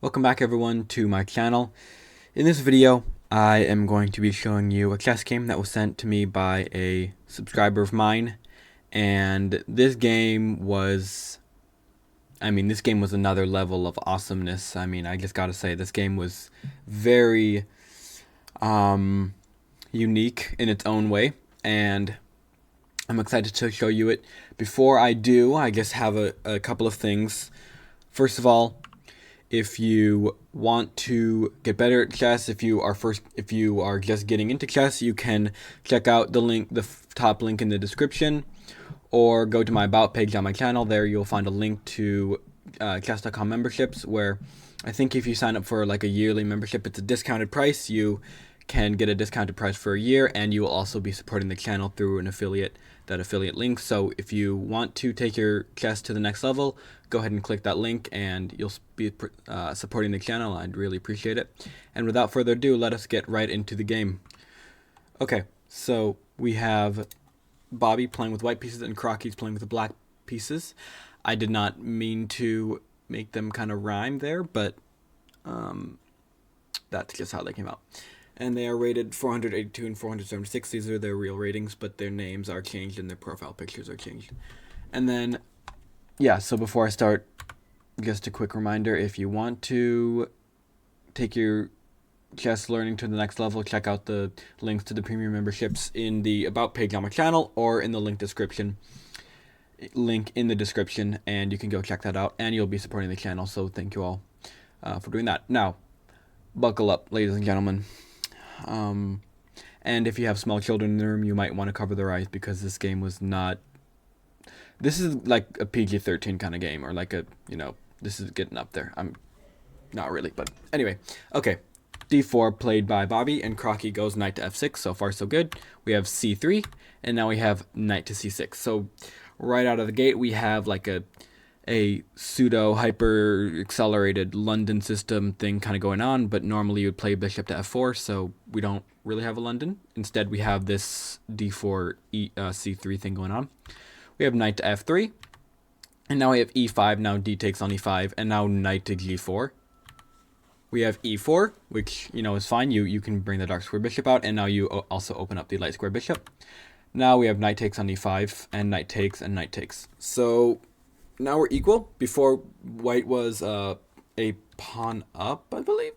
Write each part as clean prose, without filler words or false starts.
Welcome back everyone to my channel. In this video, I am going to be showing you a chess game that was sent to me by a subscriber of mine. And this game was, this game was another level of awesomeness. I just gotta say, this game was very unique in its own way. And I'm excited to show you it. Before I do, I just have a couple of things. First of all, if you want to get better at chess, if you are just getting into chess, you can check out the top link in the description, or go to my about page on my channel. There you'll find a link to chess.com memberships, where I think if you sign up for like a yearly membership, it's a discounted price. You can get a discounted price for a year, and you will also be supporting the channel through an affiliate link. So if you want to take your chess to the next level, go ahead and click that link and you'll be supporting the channel. I'd really appreciate it. And without further ado, let us get right into the game. Okay, so we have Bobby playing with white pieces and Crocky's playing with the black pieces. I did not mean to make them kind of rhyme there, but that's just how they came out. And they are rated 482 and 476. These are their real ratings, but their names are changed and their profile pictures are changed. And then, yeah, so before I start, just a quick reminder, if you want to take your chess learning to the next level, check out the links to the premium memberships in the about page on my channel, or in the link in the description, and you can go check that out, and you'll be supporting the channel. So thank you all for doing that. Now, buckle up, ladies and gentlemen. And if you have small children in the room, you might want to cover their eyes, because this game was not, this is like a PG-13 kind of game, or like a, this is getting up there. I'm not really, but anyway. Okay, d4 played by Bobby, and Crocky goes knight to f6. So far so good. We have c3, and now we have knight to c6. So right out of the gate, we have like a pseudo hyper accelerated London system thing kind of going on, but normally you would play bishop to f4, so we don't really have a London. Instead, we have this d4 c3 thing going on. We have knight to f3, and now we have e5. Now d takes on e5, and now knight to g4. We have e4, which is fine. You can bring the dark square bishop out, and now you also open up the light square bishop. Now we have knight takes on e5, and knight takes and knight takes. So now we're equal. Before, white was a pawn up, I believe.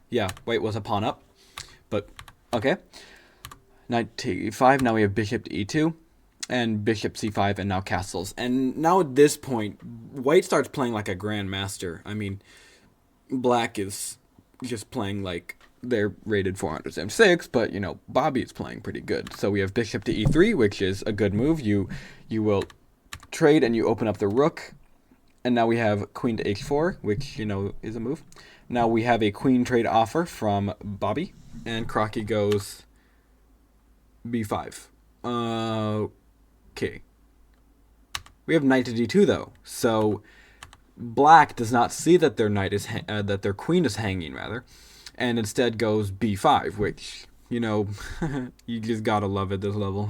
Yeah, white was a pawn up, but okay. Knight to e5. Now we have bishop to e2, and bishop c5, and now castles. And now at this point, white starts playing like a grandmaster. Black is just playing like they're rated 406, but Bobby is playing pretty good. So we have bishop to e3, which is a good move. You will trade and you open up the rook, and now we have queen to h4, which is a move. Now we have a queen trade offer from Bobby, and Crocky goes b5. Okay. We have knight to d2 though, so black does not see that their that their queen is hanging rather, and instead goes b5, which you just gotta love at this level.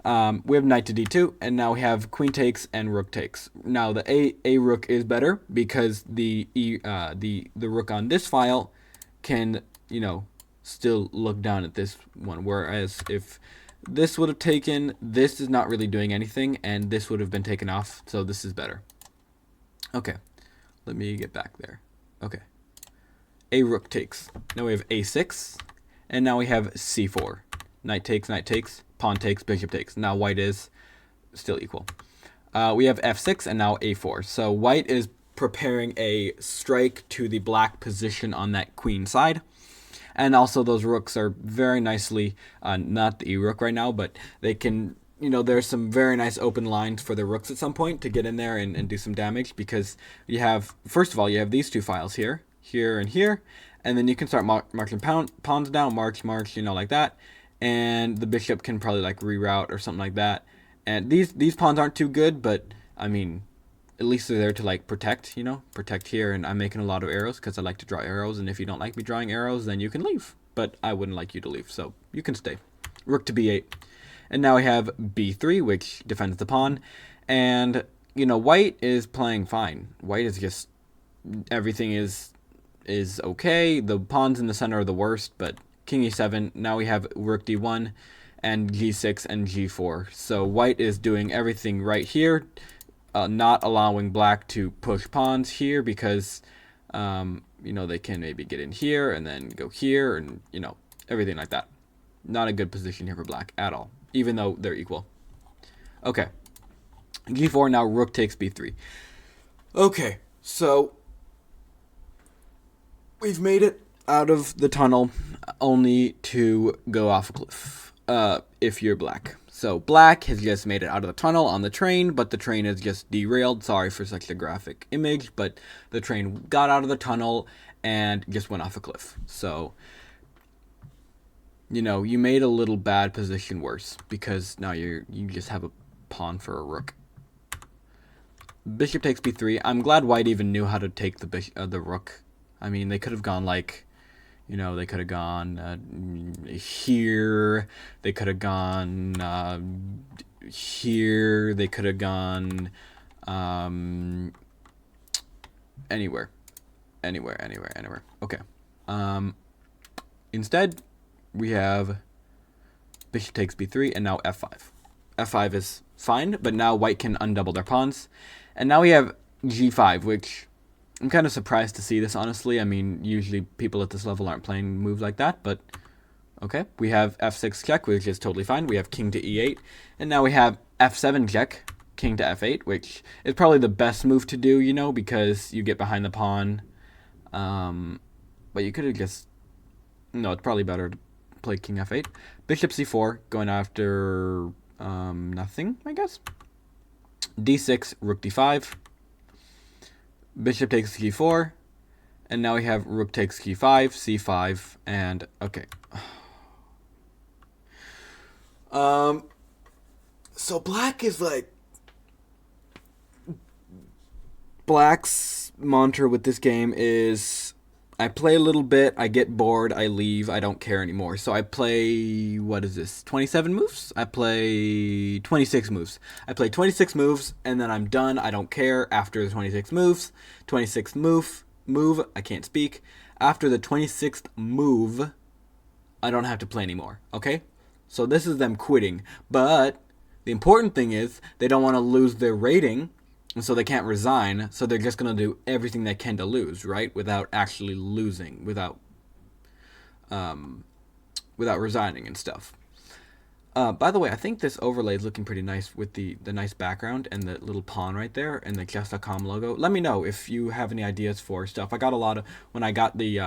We have knight to d2, and now we have queen takes and rook takes. Now the a rook is better, because the rook on this file can still look down at this one, whereas if this would have taken, this is not really doing anything, and this would have been taken off, so this is better. Okay, let me get back there. Okay, a rook takes. Now we have a6, and now we have c4. Knight takes, pawn takes, bishop takes. Now white is still equal. We have f6, and now a4. So white is preparing a strike to the black position on that queen side. And also those rooks are very nicely, not the e-rook right now, but they can, there's some very nice open lines for the rooks at some point to get in there and do some damage, because you have, first of all, you have these two files here, and here, and then you can start marching pawns down, march, like that, and the bishop can probably like reroute or something like that. And these pawns aren't too good, but at least they're there to like protect here. And I'm making a lot of arrows because I like to draw arrows, and if you don't like me drawing arrows, then you can leave, but I wouldn't like you to leave, so you can stay. Rook to b8, and now we have b3, which defends the pawn, and white is playing fine. White is just everything is okay. The pawns in the center are the worst, but king e7. Now we have rook d1 and g6 and g4. So white is doing everything right here, not allowing black to push pawns here because they can maybe get in here and then go here and everything like that. Not a good position here for black at all, even though they're equal. Okay, g4. Now rook takes b3. Okay, so we've made it out of the tunnel only to go off a cliff if you're black. So black has just made it out of the tunnel on the train, but the train is just derailed. Sorry for such a graphic image, but the train got out of the tunnel and just went off a cliff. So, you made a little bad position worse because now you just have a pawn for a rook. Bishop takes b3. I'm glad white even knew how to take the rook. I mean, they could have gone like, they could have gone here. They could have gone here. They could have gone anywhere. Okay. Instead, we have bishop takes b3 and now f5. f5 is fine, but now white can undouble their pawns. And now we have g5, which I'm kind of surprised to see this, honestly. I mean, usually people at this level aren't playing moves like that, but okay. We have f6 check, which is totally fine. We have king to e8, and now we have f7 check, king to f8, which is probably the best move to do, because you get behind the pawn. But you could have just... No, it's probably better to play king f8. Bishop c4, going after nothing, I guess. d6, rook d5. Bishop takes g4, and now we have rook takes g5, c5, and okay. So black is like... Black's mantra with this game is, I play a little bit, I get bored, I leave, I don't care anymore. So I play, what is this, 27 moves? I play 26 moves. I play 26 moves, and then I'm done. I don't care after the 26 moves. 26th move, I can't speak. After the 26th move, I don't have to play anymore, okay? So this is them quitting. But the important thing is, they don't want to lose their rating, and so they can't resign, so they're just going to do everything they can to lose, right? Without actually losing, without resigning and stuff. By the way, I think this overlay is looking pretty nice with the nice background and the little pawn right there and the chess.com logo. Let me know if you have any ideas for stuff. I got a lot of, when I got the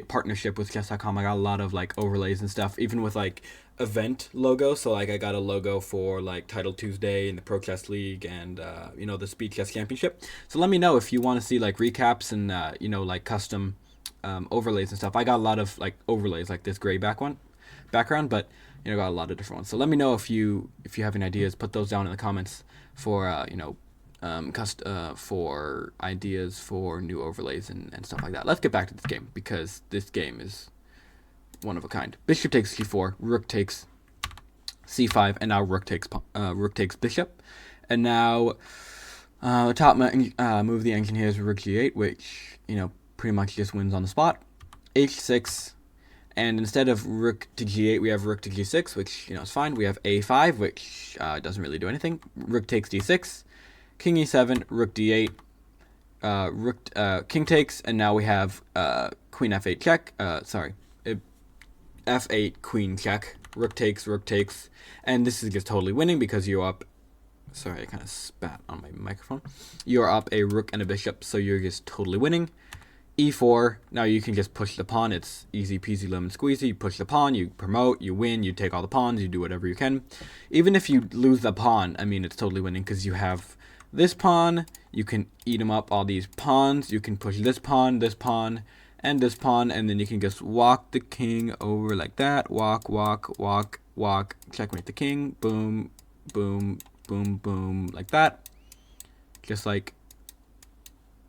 partnership with chess.com, I got a lot of like overlays and stuff, even with like event logo. So like I got a logo for like Title Tuesday and the Pro Chess League and the Speed Chess Championship. So let me know if you want to see like recaps and like custom overlays and stuff. I got a lot of like overlays like this gray background, but got a lot of different ones. So let me know if you have any ideas. Put those down in the comments for for ideas for new overlays and stuff like that. Let's get back to this game because this game is one of a kind. Bishop takes c4, rook takes c5, and now rook takes bishop. And now the top move of the engine here is rook g8, which pretty much just wins on the spot. h6, and instead of rook to g8, we have rook to g6, which is fine. We have a5, which doesn't really do anything. Rook takes d6, king e7, rook d8, king takes, and now we have queen f8 check. F8 queen check. Rook takes, and this is just totally winning because you're up. Sorry, I kind of spat on my microphone. You're up a rook and a bishop, so you're just totally winning. E4, now you can just push the pawn. It's easy peasy lemon squeezy. You push the pawn, you promote, you win, you take all the pawns, you do whatever you can. Even if you lose the pawn, I mean, it's totally winning because you have this pawn, you can eat them up, all these pawns, you can push this pawn, and this pawn, and then you can just walk the king over like that. Walk, checkmate the king, boom, boom, boom, boom, like that. Just like,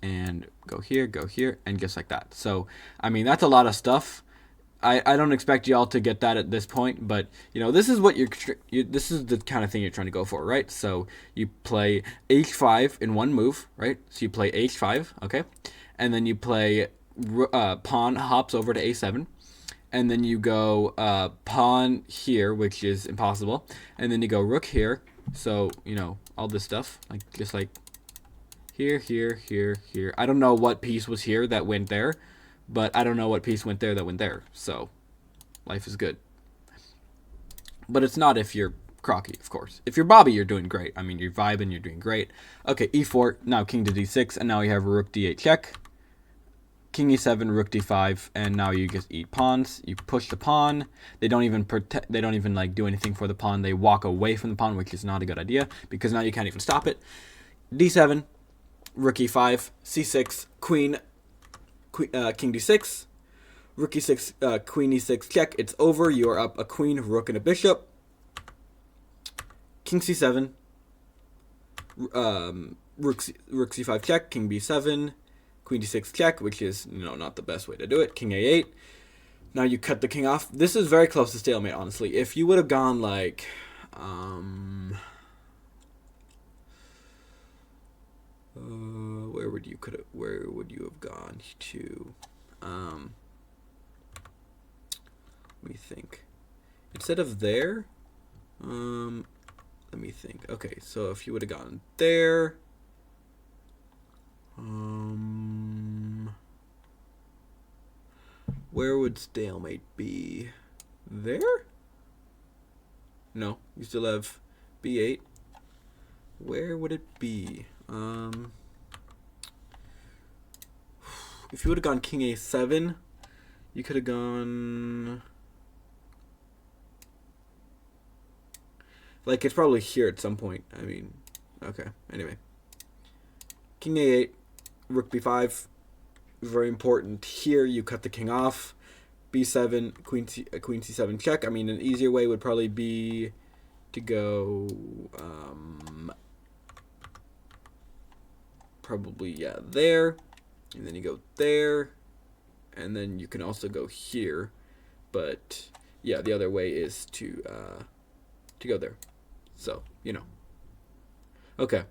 and go here, and just like that. So, I mean, that's a lot of stuff. I don't expect y'all to get that at this point, but this is what this is the kind of thing you're trying to go for, right? So you play h5 in one move, right? So you play h5, okay, and then you play pawn hops over to a7, and then you go pawn here, which is impossible, and then you go rook here. So all this stuff, like just like here, here, here, here. I don't know what piece was here that went there, but I don't know what piece went there that went there. So life is good. But it's not if you're Crocky, of course. If you're Bobby, you're doing great. I mean, you're vibing, you're doing great. Okay, e4, now king to d6, and now you have rook d8 check. King e7, rook d5, and now you just eat pawns. You push the pawn. They don't even protect. They don't even like do anything for the pawn. They walk away from the pawn, which is not a good idea because now you can't even stop it. d7, rook e5, c6, queen, king d6, rook e6, queen e6 check. It's over. You are up a queen, rook, and a bishop. King c7, rook c5 check, king b7, queen d6 check, which is not the best way to do it. King a8. Now you cut the king off. This is very close to stalemate, honestly. If you would have gone like where would you have gone to? Let me think. Instead of there, let me think. Okay, so if you would have gone there, where would stalemate be? There? No, you still have b8. Where would it be? If you would have gone king a7, you could have gone like it's probably here at some point. I mean, okay. Anyway, king a8, rook b5, very important. Here you cut the king off. b7, queen c7 check. I mean, an easier way would probably be to go probably there, and then you go there, and then you can also go here, but yeah, the other way is to go there. So okay,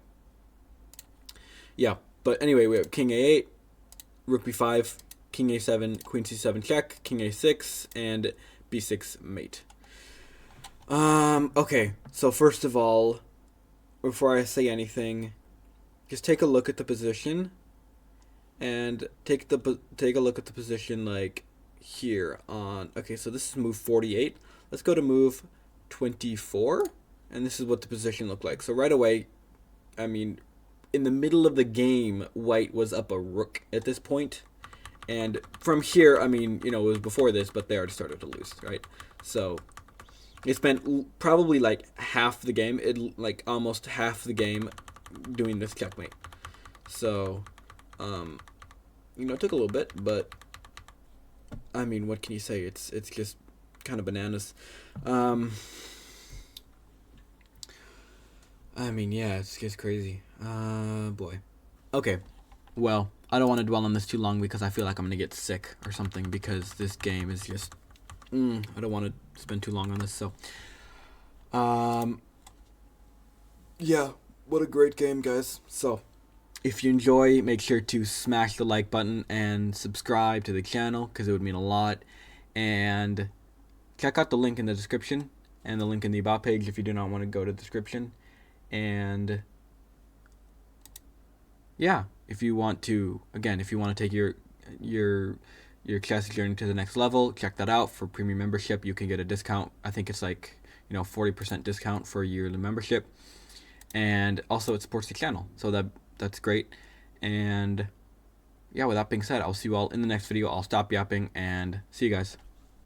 yeah. But anyway, we have king a8, rook b5, king a7, queen c7 check, king a6, and b6 mate. Okay, so first of all, before I say anything, just take a look at the position, and take a look at the position like here on. Okay, so this is move 48. Let's go to move 24, and this is what the position looked like. So right away, I mean, in the middle of the game, white was up a rook at this point, and from here, I mean, it was before this, but they already started to lose, right? So they spent probably like half the game, almost half the game, doing this checkmate. So, it took a little bit, but I mean, what can you say? It's just kind of bananas. I mean, yeah, it's just crazy. Boy. Okay. Well, I don't want to dwell on this too long because I feel like I'm going to get sick or something because this game is just... I don't want to spend too long on this, so... Yeah, what a great game, guys. So, if you enjoy, make sure to smash the like button and subscribe to the channel because it would mean a lot. And check out the link in the description and the link in the About page if you do not want to go to the description. And yeah, if you want to take your classic journey to the next level, check that out. For premium membership, you can get a discount. I think it's like 40% discount for yearly membership, and also it supports the channel, so that's great. And yeah, with that being said, I'll see you all in the next video. I'll stop yapping and see you guys.